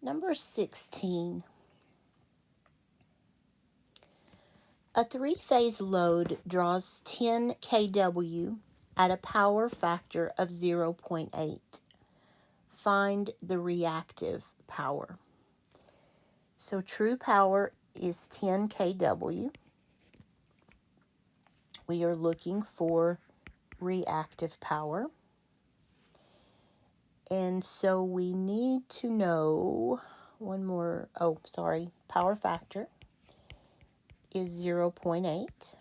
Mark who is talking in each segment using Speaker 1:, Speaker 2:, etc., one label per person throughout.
Speaker 1: Number 16. A three-phase load draws 10 kW at a power factor of 0.8. Find the reactive power. So true power is 10 kW. We are looking for reactive power. And so we need to know power factor is 0.8.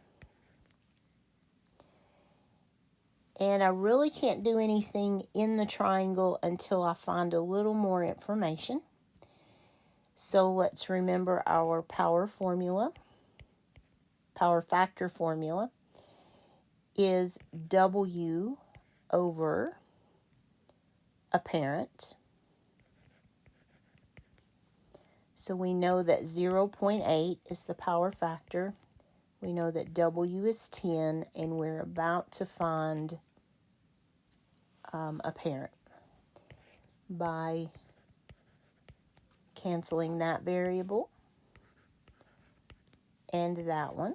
Speaker 1: And I really can't do anything in the triangle until I find a little more information. So let's remember our power factor formula is W over apparent. So we know that 0.8 is the power factor. We know that W is 10, and we're about to find apparent by canceling that variable and that one.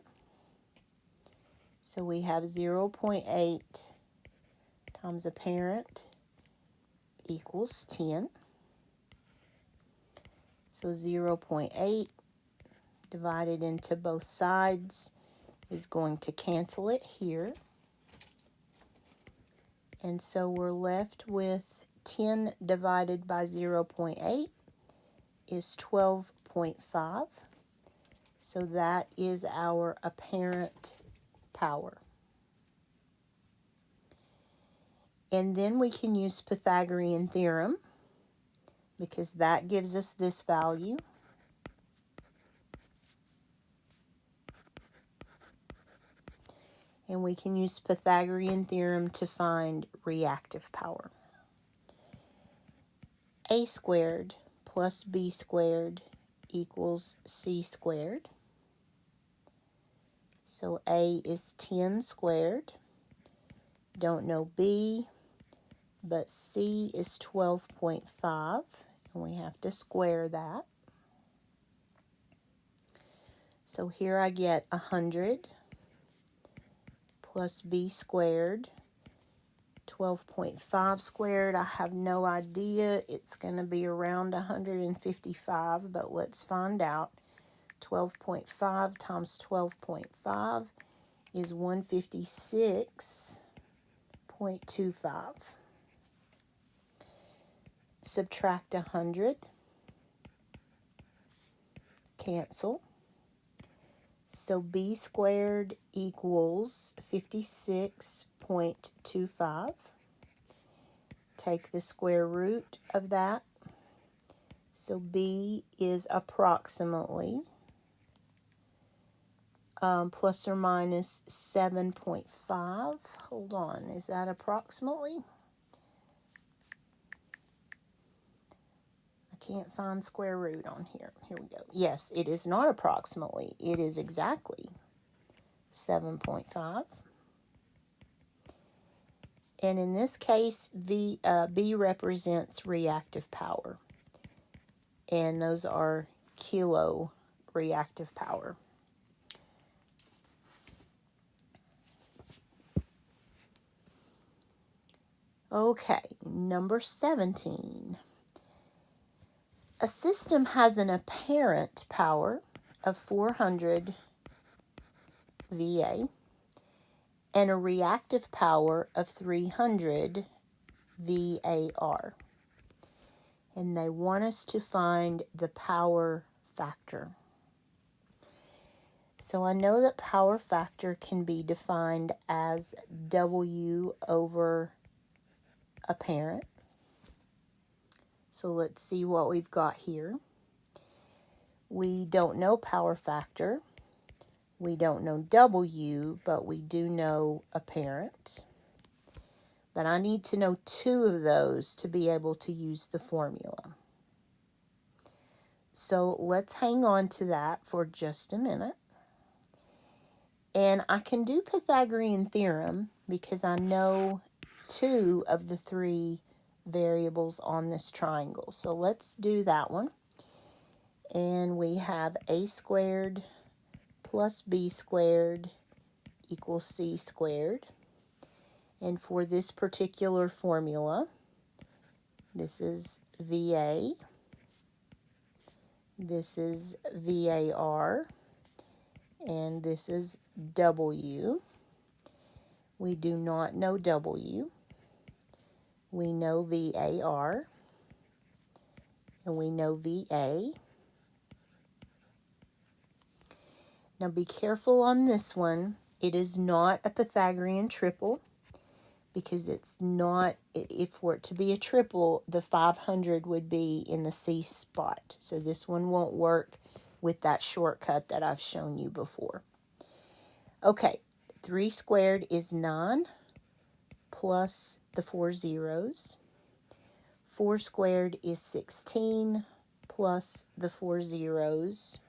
Speaker 1: So we have 0.8 times apparent equals 10. So 0.8 divided into both sides is going to cancel it here. And so we're left with 10 divided by 0.8 is 12.5. So that is our apparent power. And then we can use Pythagorean theorem because that gives us this value. And we can use Pythagorean theorem to find reactive power. A squared plus B squared equals C squared. So A is 10 squared. Don't know B, but C is 12.5, and we have to square that. So here I get 100 plus B squared, 12.5 squared. I have no idea. It's going to be around 155, but let's find out. 12.5 times 12.5 is 156.25. Subtract 100. Cancel. So B squared equals 56.25. Take the square root of that. So B is approximately plus or minus 7.5. Hold on, is that approximately? I can't find square root on here. Here we go. Yes, it is not approximately. It is exactly 7.5. And in this case, B represents reactive power. And those are kilo reactive power. Okay, number 17. A system has an apparent power of 400 VA and a reactive power of 300 VAR. And they want us to find the power factor. So I know that power factor can be defined as W over apparent. So let's see what we've got here. We don't know power factor. We don't know W, but we do know apparent. But I need to know two of those to be able to use the formula. So let's hang on to that for just a minute. And I can do Pythagorean theorem because I know two of the three variables on this triangle. So let's do that one. And we have a squared plus b squared equals c squared. And for this particular formula, this is VA, this is VAR, and this is W. We do not know W. We know VAR, and we know VA. Now be careful on this one. It is not a Pythagorean triple because it's not, if for it to be a triple, the 500 would be in the C spot. So this one won't work with that shortcut that I've shown you before. Okay, 3 squared is 9 plus the 4 zeros. 4 squared is 16 plus the 4 zeros.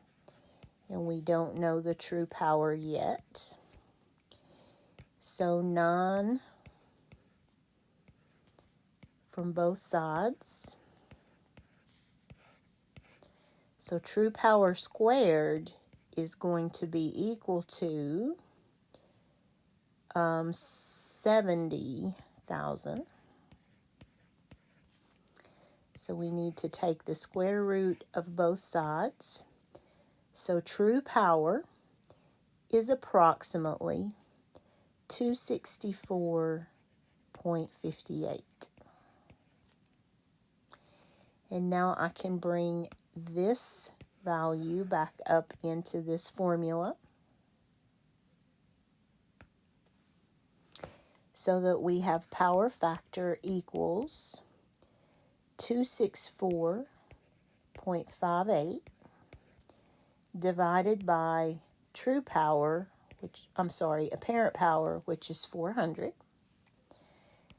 Speaker 1: And we don't know the true power yet. So 9 from both sides. So true power squared is going to be equal to 70,000. So we need to take the square root of both sides. So true power is approximately 264.58. And now I can bring this value back up into this formula so that we have power factor equals 264.58 divided by true power, apparent power, which is 400.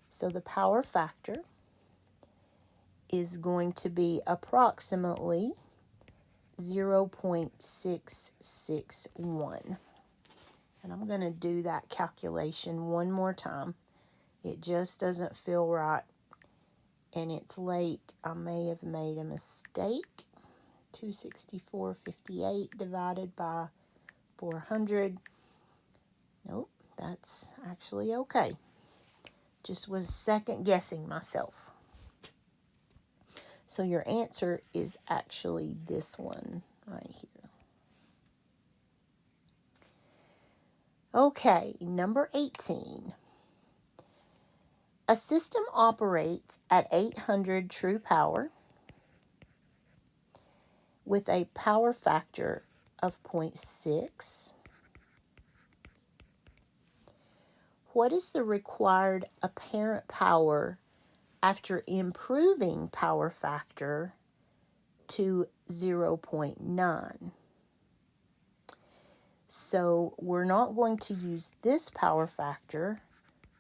Speaker 1: So the power factor is going to be approximately 0.661. And I'm going to do that calculation one more time. It just doesn't feel right, and it's late. I may have made a mistake. 264.58 divided by 400. Nope, that's actually okay. Just was second guessing myself. So your answer is actually this one right here. Okay, number 18. A system operates at 800 true power with a power factor of 0.6. What is the required apparent power after improving power factor to 0.9? So we're not going to use this power factor.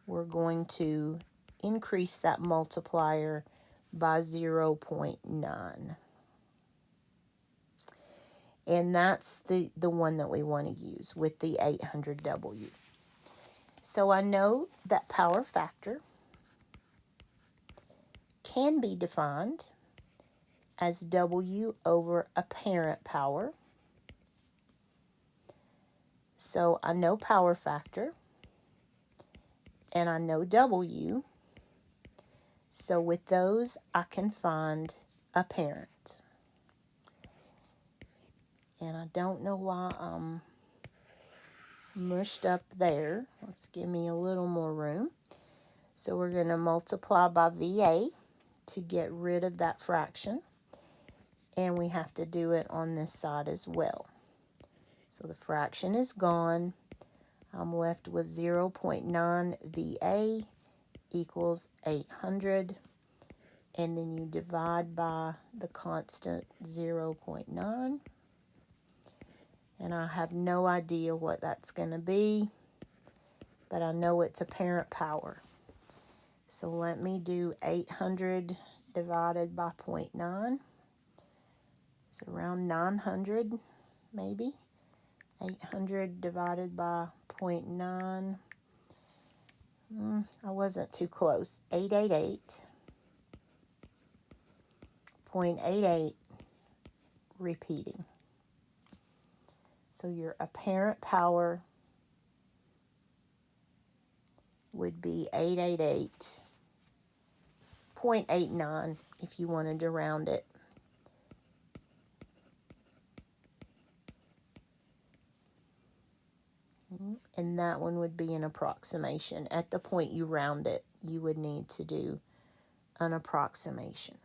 Speaker 1: We're going to increase that multiplier by 0.9. And that's the one that we want to use with the 800W. So I know that power factor can be defined as W over apparent power. So I know power factor, and I know W. So with those, I can find apparent. And I don't know why I'm mushed up there. Let's give me a little more room. So we're going to multiply by VA to get rid of that fraction. And we have to do it on this side as well. So the fraction is gone. I'm left with 0.9 VA equals 800. And then you divide by the constant 0.9. And I have no idea what that's going to be, but I know it's apparent power. So let me do 800 divided by 0.9. It's around 900, maybe. 800 divided by 0.9. I wasn't too close. 888.88 repeating. So your apparent power would be 888.89 if you wanted to round it. And that one would be an approximation. At the point you round it, you would need to do an approximation.